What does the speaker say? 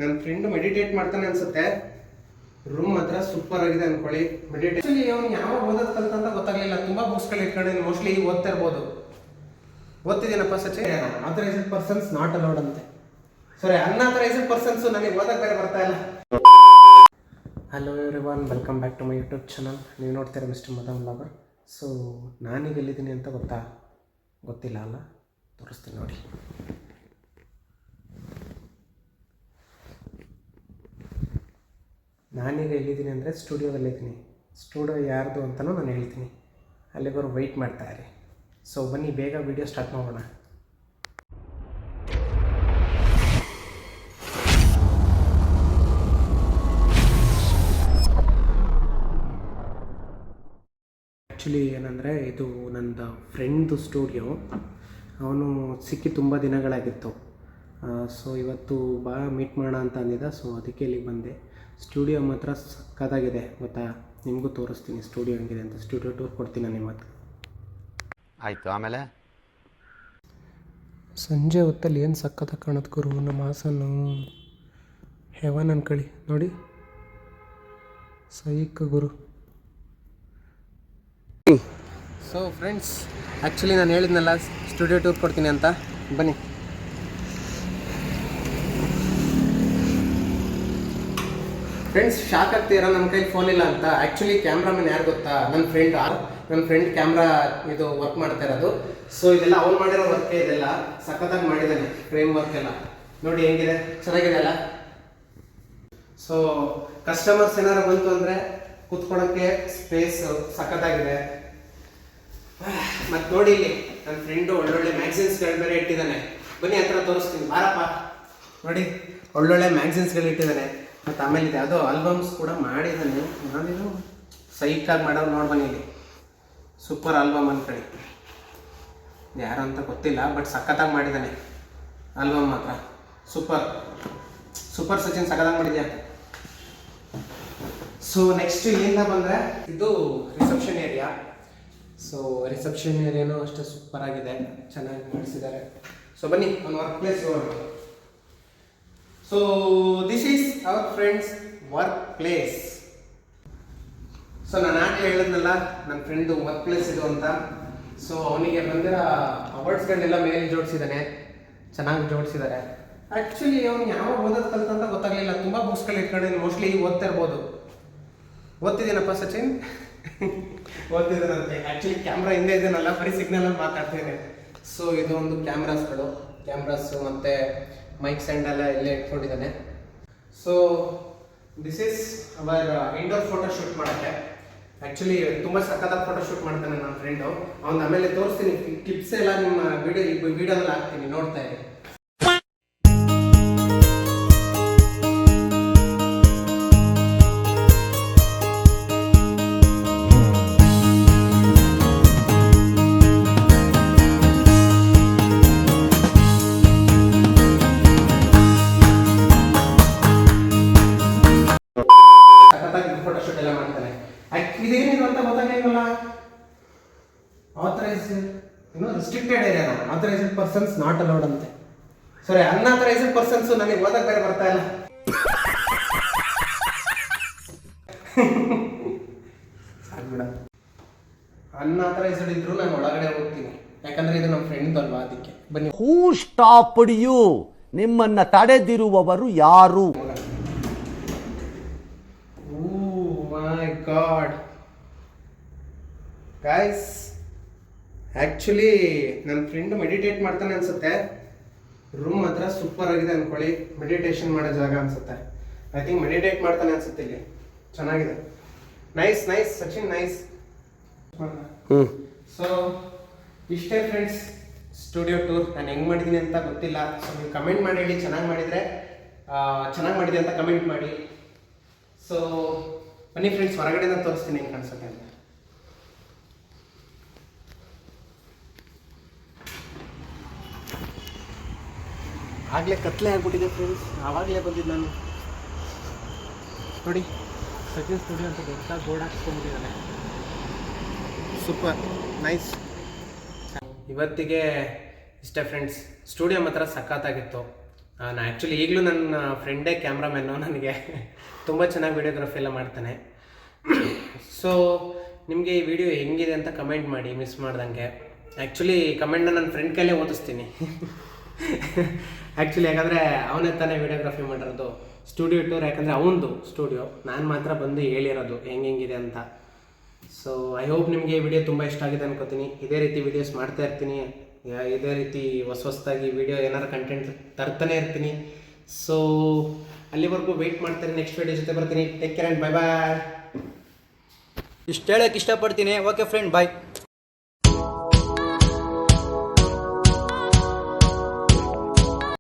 ನನ್ನ friend meditate ಮಾಡ್ತಾನೆ ಅನ್ಸುತ್ತೆ. ರೂಮ್ ಮಾತ್ರ ಸೂಪರ್ ಆಗಿದೆ ಅನ್ಕೊಳ್ಳಿ. ಮೆಡಿಟೇಷನ್ ಅವನು ಯಾವ ಓದೋದು ಕಲ್ತಂತ ಗೊತ್ತಾಗ್ಲಿಲ್ಲ. ತುಂಬಾ ಬುಕ್ಸ್ಗಳು ಇಟ್ಕೊಂಡು ಮೋಸ್ಟ್ಲಿ ಓದ್ತಾ ಇರ್ಬೋದು. ಓದ್ತಿದ್ದೀನಪ್ಪ Sachin. Authorised persons not allowed ಅಂತೆ. ಸಾರಿ, ಅನ್ಆಥರೈಸ್ಡ್ ಪರ್ಸನ್ಸ್ ನನಗೆ ಓದಕ್ಕೆ ಬೇರೆ ಬರ್ತಾ ಇಲ್ಲ. Hello everyone, welcome back to my YouTube channel. ನೀವು ನೋಡ್ತೀರಾ ಮಿಸ್ಟರ್ ಮದನ್ ಬ್ಲಾಗರ್. ಸೊ ನಾನೀಗ ಎಲ್ಲಿದ್ದೀನಿ ಅಂತ ಗೊತ್ತಿಲ್ಲ ಅಲ್ಲ, ತೋರಿಸ್ತೀನಿ ನೋಡಿ. ನಾನೀಗ ಎಲ್ಲಿದ್ದೀನಿ ಅಂದರೆ ಸ್ಟುಡಿಯೋದಲ್ಲಿದ್ದೀನಿ. ಸ್ಟುಡಿಯೋ ಯಾರ್ದು ಅಂತಲೂ ನಾನು ಹೇಳ್ತೀನಿ. ಅಲ್ಲಿಗೋರು ವೆಯ್ಟ್ ಮಾಡ್ತಾಯಿರಿ. ಸೊ ಬನ್ನಿ ಬೇಗ ವಿಡಿಯೋ ಸ್ಟಾರ್ಟ್ ಮಾಡೋಣ. ಆ್ಯಕ್ಚುಲಿ ಏನಂದರೆ ಇದು ನನ್ನ ಫ್ರೆಂಡ್ದು ಸ್ಟುಡಿಯೋ. ಅವನು ಸಿಕ್ಕಿ ತುಂಬ ದಿನಗಳಾಗಿತ್ತು. ಸೊ ಇವತ್ತು ಬಾ ಮೀಟ್ ಮಾಡೋಣ ಅಂತ ಅಂದಿದ್ದ. ಸೊ ಅದಕ್ಕೆ ಇಲ್ಲಿಗೆ ಬಂದೆ. ಸ್ಟುಡಿಯೋ ಮಾತ್ರ ಸಕ್ಕತ್ತಾಗಿದೆ ಗೊತ್ತಾ. ನಿಮಗೂ ತೋರಿಸ್ತೀನಿ ಸ್ಟುಡಿಯೋ ಹೆಂಗಿದೆ ಅಂತ. ಸ್ಟುಡಿಯೋ ಟೂರ್ ಕೊಡ್ತೀನಿ ನಾನು ಇವತ್ತು. ಆಯಿತು. ಆಮೇಲೆ ಸಂಜೆ ಹೊತ್ತಲ್ಲಿ ಏನು ಸಕ್ಕತ್ತಾಗಿ ಕಾಣೋದು ಗುರು. ನಮ್ಮ ಹಾಸನ್ನು ಹೆವನ್ ಅನ್ಕೊಳ್ಳಿ ನೋಡಿ. ಸೈಕ್ ಗುರು. ಸೊ ಫ್ರೆಂಡ್ಸ್, ಆ್ಯಕ್ಚುಲಿ ನಾನು ಹೇಳಿದ್ನಲ್ಲ ಸ್ಟುಡಿಯೋ ಟೂರ್ ಕೊಡ್ತೀನಿ ಅಂತ. ಬನ್ನಿ. ಫ್ರೆಂಡ್ಸ್, ಶಾಕ್ ಆಗ್ತೀರಾ ನಮ್ಮ ಕೈಲಿ ಫೋನ್ ಇಲ್ಲ ಅಂತ. ಆ್ಯಕ್ಚುಲಿ ಕ್ಯಾಮ್ರಾಮನ್ ಯಾರು ಗೊತ್ತಾ? ನನ್ನ ಫ್ರೆಂಡ್ ಕ್ಯಾಮ್ರಾ ಇದು ವರ್ಕ್ ಮಾಡ್ತಾ ಇರೋದು. ಸೊ ಇದೆಲ್ಲ ಅವ್ನು ಮಾಡಿರೋ ವರ್ಕೇ. ಇದೆಲ್ಲ ಸಖತ್ತಾಗಿ ಮಾಡಿದ್ದಾನೆ. ಫ್ರೇಮ್ ವರ್ಕ್ ಎಲ್ಲ ನೋಡಿ ಹೆಂಗಿದೆ, ಚೆನ್ನಾಗಿದೆ ಅಲ್ಲ. ಸೊ ಕಸ್ಟಮರ್ಸ್ ಏನಾರು ಬಂತು ಅಂದರೆ ಕೂತ್ಕೊಳ್ಳೋಕ್ಕೆ ಸ್ಪೇಸ್ ಸಖತ್ತಾಗಿದೆ. ಮತ್ತು ನೋಡಿ ಇಲ್ಲಿ ನನ್ನ ಫ್ರೆಂಡು ಒಳ್ಳೊಳ್ಳೆ ಮ್ಯಾಗ್ಝಿನ್ಸ್ಗಳು ಬೇರೆ ಇಟ್ಟಿದ್ದಾನೆ. ಬನ್ನಿ ಹತ್ರ ತೋರಿಸ್ತೀನಿ, ಬಾರಪ್ಪ. ನೋಡಿ ಒಳ್ಳೊಳ್ಳೆ ಮ್ಯಾಗ್ಝಿನ್ಸ್ಗಳು ಇಟ್ಟಿದ್ದಾನೆ. ಮತ್ತು ಆಮೇಲೆ ಇದೆ ಯಾವುದೋ ಆಲ್ಬಮ್ಸ್ ಕೂಡ ಮಾಡಿದ್ದಾನೆ. ನಾನಿದು ಸೈಕಾಗಿ ಮಾಡೋರು ನೋಡಿ ಬನ್ನಿ. ಇಲ್ಲಿ ಸೂಪರ್ ಆಲ್ಬಮ್ ಅಂದ್ಕೊಳ್ಳಿ. ಯಾರು ಅಂತ ಗೊತ್ತಿಲ್ಲ, ಬಟ್ ಸಖತ್ತಾಗಿ ಮಾಡಿದ್ದಾನೆ ಆಲ್ಬಮ್ ಮಾತ್ರ. ಸೂಪರ್ ಸಚಿನ್, ಸಖತ್ತಾಗಿ ಮಾಡಿದ್ಯಾ. ಸೊ ನೆಕ್ಸ್ಟ್ ಏನಿಲ್ಲ ಬಂದರೆ ಇದು ರಿಸೆಪ್ಷನ್ ಏರಿಯಾ. ಸೊ ರಿಸೆಪ್ಷನ್ ಏರಿಯಾನು ಅಷ್ಟೇ ಸೂಪರ್ ಆಗಿದೆ, ಚೆನ್ನಾಗಿ ಮಾಡಿಸಿದ್ದಾರೆ. ಸೊ ಬನ್ನಿ ಒಂದು ವರ್ಕ್ ಪ್ಲೇಸ್ ಹೋಗೋಣ. So this is our friends work place. So ನಾನು ಆಗಲೇ ಹೇಳಿದ್ನಲ್ಲ ನನ್ನ ಫ್ರೆಂಡು ವರ್ಕ್ ಪ್ಲೇಸ್ ಇದು ಅಂತ. ಸೊ ಅವನಿಗೆ ಬಂದಿರೋ ಅವಾರ್ಡ್ಸ್ಗಳನ್ನೆಲ್ಲ ಮೇಲೆ ಜೋಡಿಸಿದ್ದಾನೆ, ಚೆನ್ನಾಗಿ ಜೋಡಿಸಿದ್ದಾರೆ. ಆ್ಯಕ್ಚುಲಿ ಅವನು ಯಾವ ಓದೋದು ಕಲ್ತಂತ ಗೊತ್ತಾಗಲಿಲ್ಲ. ತುಂಬ ಬುಕ್ಸ್ಗಳು ಇಟ್ಕೊಂಡು ಮೋಸ್ಟ್ಲಿ ಓದ್ತಾ ಇರ್ಬೋದು. ಓದ್ತಿದ್ದೀನಪ್ಪ ಸಚಿನ್. ಓದ್ತಿದ್ದಾನಂತೆ. ಆ್ಯಕ್ಚುಲಿ ಕ್ಯಾಮ್ರಾ ಹಿಂದೆ ಇದೆನಲ್ಲ, ಬರೀ ಸಿಗ್ನಲಲ್ಲಿ ಮಾತಾಡ್ತೇನೆ. ಸೊ ಇದು ಒಂದು ಕ್ಯಾಮ್ರಾಸು ಮತ್ತು ಮೈಕ್ ಸ್ಟ್ಯಾಂಡ್ ಎಲ್ಲ ಇಲ್ಲೇ ಇಟ್ಕೊಂಡಿದ್ದಾನೆ. So this is our indoor photo shoot ಮಾಡೋಕ್ಕೆ. ಆ್ಯಕ್ಚುಲಿ ತುಂಬ ಸಖತ್ತಾಗಿ ಫೋಟೋ ಶೂಟ್ ಮಾಡ್ತಾನೆ ನನ್ನ ಫ್ರೆಂಡು. ಅವ್ನು ಆಮೇಲೆ ತೋರಿಸ್ತೀನಿ, ಕ್ಲಿಪ್ಸ್ ಎಲ್ಲ ನಿಮ್ಮ ವಿಡಿಯೋದಲ್ಲಿ ಹಾಕ್ತೀನಿ, ನೋಡ್ತಾ ಇರಿ. ಫೋಟೋಶೂಟ್ ಎಲ್ಲ ಮಾಡ್ತಾನೆ. ಇದೇನಿದು ಅಂತ ಗೊತ್ತಾಗಲಿಲ್ಲ. Restricted area. Authorised persons not allowed ಅಂತೆ. ಸಾರಿ, ಅನ್ಆಥರೈಸ್ಡ್ ಪರ್ಸನ್ಸ್ ನನಗೆ ಓದಕ್ಕೆ ಬೇರೆ ಬರ್ತಾ ಇಲ್ಲ. ಆಗ್ಬಿಡ. ಅನ್ಆಥರೈಸ್ಡ್ ಇದ್ರು ನಾನು ಒಳಗಡೆ ಹೋಗ್ತೀನಿ, ಯಾಕಂದ್ರೆ ಇದು ನಮ್ಮ ಫ್ರೆಂಡ್ ಅಲ್ವಾ, ಅದಕ್ಕೆ. ಬನ್ನಿ. ಹೂ ಸ್ಟಾಪ್ಡ್ ಯು? ನಿಮ್ಮನ್ನ ತಡೆದಿರುವವರು ಯಾರು? My God, guys, ಆ್ಯಕ್ಚುಲಿ ನನ್ನ ಫ್ರೆಂಡ್ ಮೆಡಿಟೇಟ್ ಮಾಡ್ತಾನೆ ಅನ್ಸುತ್ತೆ. ರೂಮ್ ಮಾತ್ರ ಸೂಪರ್ ಆಗಿದೆ ಅನ್ಕೊಳ್ಳಿ. ಮೆಡಿಟೇಷನ್ ಮಾಡೋ ಜಾಗ ಅನ್ಸುತ್ತೆ. ಐ ಥಿಂಕ್ ಮೆಡಿಟೇಟ್ ಮಾಡ್ತಾನೆ ಅನ್ಸುತ್ತೆ. ಇಲ್ಲಿ ಚೆನ್ನಾಗಿದೆ. Nice Sachin, nice. ಸೊ ಇಷ್ಟೇ ಫ್ರೆಂಡ್ಸ್ ಸ್ಟುಡಿಯೋ ಟೂರ್. ನಾನು ಹೆಂಗೆ ಮಾಡಿದ್ದೀನಿ ಅಂತ ಗೊತ್ತಿಲ್ಲ. ಸೊ ನೀವು ಕಮೆಂಟ್ ಮಾಡಿ ಹೇಳಿ, ಚೆನ್ನಾಗಿ ಮಾಡಿದೆ ಅಂತ ಕಮೆಂಟ್ ಮಾಡಿ. ಸೊ ಬನ್ನಿ ಫ್ರೆಂಡ್ಸ್, ಹೊರಗಡೆಯಿಂದ ತೋರಿಸ್ತೀನಿ ಹೆಂಗೆ ಕಾಣಿಸುತ್ತೆ ಅಂತ. ಆಗಲೇ ಕತ್ಲೆ ಆಗ್ಬಿಟ್ಟಿದೆ ಫ್ರೆಂಡ್ಸ್. ಆವಾಗಲೇ ಬಂದಿದ್ದು ನಾನು. ನೋಡಿ ಸಚಿನ್ ಸ್ಟುಡಿಯೋ ಅಂತ ದೊಡ್ಡ ಬೋರ್ಡ್ ಹಾಕ್ಸ್ಕೊಂಡ್ಬಿಟ್ಟಿದ್ದಾನೆ. Super nice. ಇವತ್ತಿಗೆ ಇಷ್ಟೇ ಫ್ರೆಂಡ್ಸ್. ಸ್ಟುಡಿಯೋ ಮಾತ್ರ ಸಖತ್ತಾಗಿತ್ತು. ನಾನು ಆ್ಯಕ್ಚುಲಿ ಈಗಲೂ ನನ್ನ ಫ್ರೆಂಡೇ ಕ್ಯಾಮ್ರಾಮ್ಯಾನು, ನನಗೆ ತುಂಬ ಚೆನ್ನಾಗಿ ವಿಡಿಯೋಗ್ರಫಿ ಎಲ್ಲ ಮಾಡ್ತಾನೆ. ಸೊ ನಿಮಗೆ ಈ ವಿಡಿಯೋ ಹೆಂಗಿದೆ ಅಂತ ಕಮೆಂಟ್ ಮಾಡಿ ಮಿಸ್ ಮಾಡ್ದಂಗೆ. ಆ್ಯಕ್ಚುಲಿ ಕಮೆಂಟ್ನ ನನ್ನ ಫ್ರೆಂಡ್ ಕೈಲೇ ಓದಿಸ್ತೀನಿ. ಆ್ಯಕ್ಚುಲಿ ಯಾಕಂದರೆ ಅವನೇ ತಾನೇ ವಿಡಿಯೋಗ್ರಫಿ ಮಾಡಿರೋದು, ಸ್ಟುಡಿಯೋ ಟೂರ್, ಯಾಕಂದರೆ ಅವನದು ಸ್ಟುಡಿಯೋ, ನಾನು ಮಾತ್ರ ಬಂದು ಹೇಳಿರೋದು ಹೆಂಗಿದೆ ಅಂತ. ಸೊ ಐ ಹೋಪ್ ನಿಮಗೆ ಈ ವಿಡಿಯೋ ತುಂಬ ಇಷ್ಟ ಆಗಿದೆ ಅನ್ಕೋತೀನಿ. ಇದೇ ರೀತಿ ವೀಡಿಯೋಸ್ ಮಾಡ್ತಾ ಇರ್ತೀನಿ, ಇದೇ ರೀತಿ ಹೊಸದಾಗಿ ವಿಡಿಯೋ ಏನಾರು ಕಂಟೆಂಟ್ ತರ್ತಾನೆ ಇರ್ತೀನಿ. ಸೊ ಅಲ್ಲಿವರೆಗೂ ವೆಯ್ಟ್ ಮಾಡ್ತೀನಿ, ನೆಕ್ಸ್ಟ್ ವಿಡಿಯೋ ಜೊತೆ ಬರ್ತೀನಿ. Take care and bye bye. ಇಷ್ಟು ಹೇಳೋಕ್ಕೆ ಇಷ್ಟಪಡ್ತೀನಿ. ಓಕೆ ಫ್ರೆಂಡ್, ಬಾಯ್.